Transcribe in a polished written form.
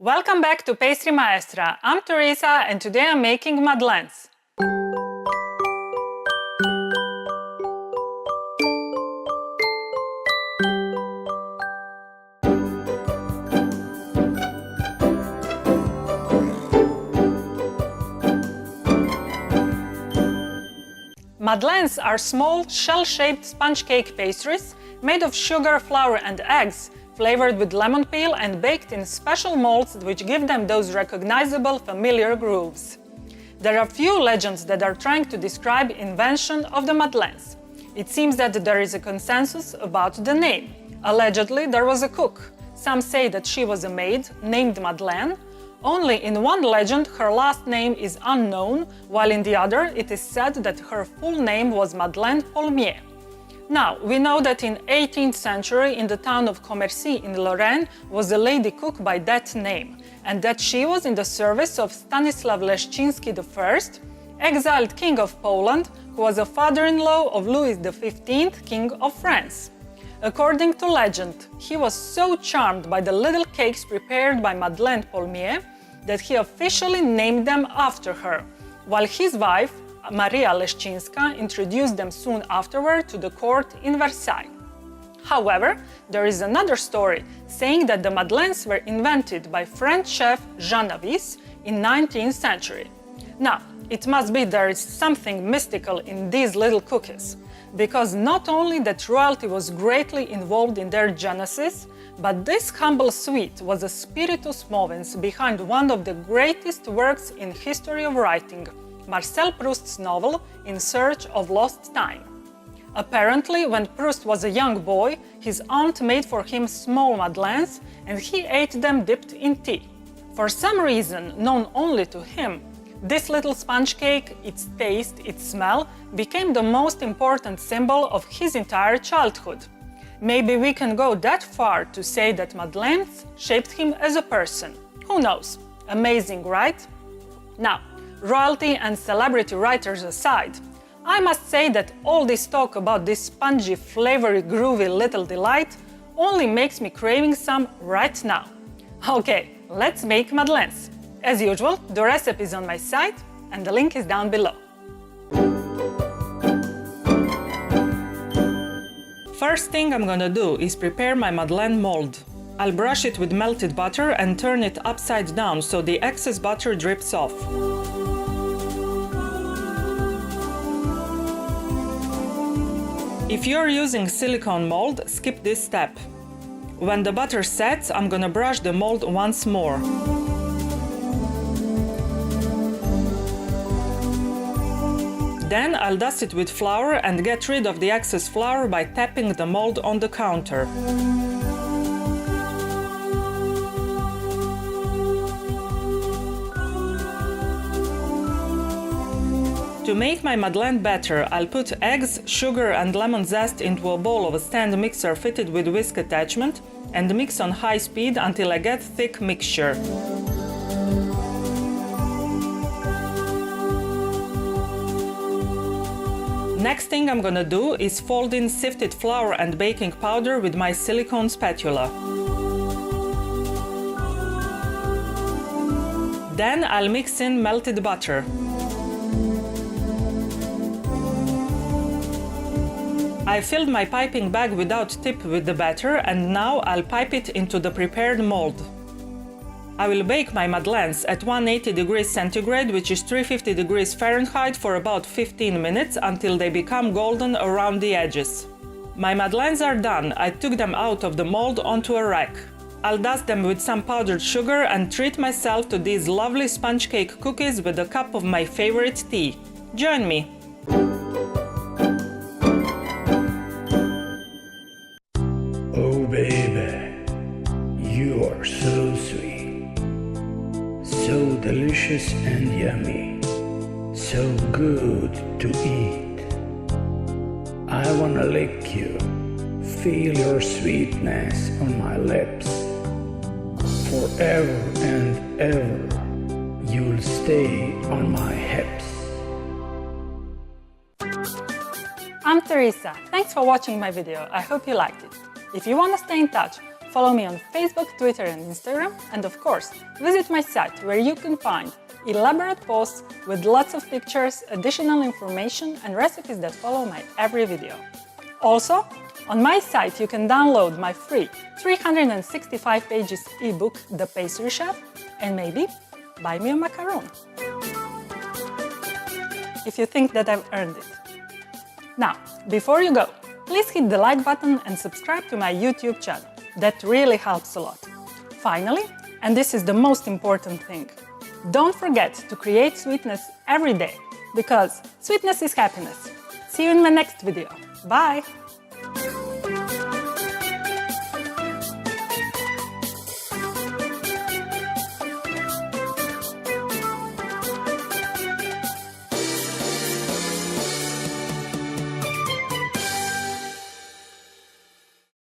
Welcome back to Pastry Maestra. I'm Teresa and today I'm making madeleines. Madeleines are small, shell-shaped sponge cake pastries made of sugar, flour and eggs, flavored with lemon peel and baked in special molds which give them those recognizable, familiar grooves. There are few legends that are trying to describe invention of the madeleines. It seems that there is a consensus about the name. Allegedly, there was a cook. Some say that she was a maid named Madeleine. Only in one legend her last name is unknown, while in the other it is said that her full name was Madeleine Paulmier. Now, we know that in 18th century in the town of Commercy in Lorraine was a lady cook by that name, and that she was in the service of Stanislav Leszczynski I, exiled king of Poland, who was a father-in-law of Louis XV, king of France. According to legend, he was so charmed by the little cakes prepared by Madeleine Paulmier that he officially named them after her, while his wife, Maria Leszczynska, introduced them soon afterward to the court in Versailles. However, there is another story saying that the madeleines were invented by French chef Jean Navis in 19th century. Now, it must be there is something mystical in these little cookies, because not only that royalty was greatly involved in their genesis, but this humble sweet was a spiritus movens behind one of the greatest works in history of writing, Marcel Proust's novel In Search of Lost Time. Apparently, when Proust was a young boy, his aunt made for him small madeleines and he ate them dipped in tea. For some reason, known only to him, this little sponge cake, its taste, its smell, became the most important symbol of his entire childhood. Maybe we can go that far to say that madeleines shaped him as a person. Who knows? Amazing, right? Now, royalty and celebrity writers aside, I must say that all this talk about this spongy, flavory, groovy little delight only makes me craving some right now. Okay, let's make madeleines. As usual, the recipe is on my site and the link is down below. First thing I'm gonna do is prepare my madeleine mold. I'll brush it with melted butter and turn it upside down so the excess butter drips off. If you're using silicone mold, skip this step. When the butter sets, I'm gonna brush the mold once more. Then I'll dust it with flour and get rid of the excess flour by tapping the mold on the counter. To make my madeleine better, I'll put eggs, sugar and lemon zest into a bowl of a stand mixer fitted with whisk attachment and mix on high speed until I get thick mixture. Next thing I'm gonna do is fold in sifted flour and baking powder with my silicone spatula. Then I'll mix in melted butter. I filled my piping bag without tip with the batter and now I'll pipe it into the prepared mold. I will bake my madeleines at 180 degrees centigrade, which is 350 degrees Fahrenheit, for about 15 minutes until they become golden around the edges. My madeleines are done. I took them out of the mold onto a rack. I'll dust them with some powdered sugar and treat myself to these lovely sponge cake cookies with a cup of my favorite tea. Join me! Oh baby, you are so sweet. So delicious and yummy, so good to eat. I wanna lick you, feel your sweetness on my lips. Forever and ever, you'll stay on my hips. I'm Teresa. Thanks for watching my video. I hope you liked it. If you want to stay in touch, Follow me on Facebook, Twitter and Instagram, and of course, visit my site where you can find elaborate posts with lots of pictures, additional information and recipes that follow my every video. Also, on my site you can download my free 365 pages ebook, The Pastry Chef, and maybe buy me a macaron if you think that I've earned it. Now, before you go, please hit the like button and subscribe to my YouTube channel. That really helps a lot. Finally, and this is the most important thing, don't forget to create sweetness every day, because sweetness is happiness. See you in my next video. Bye!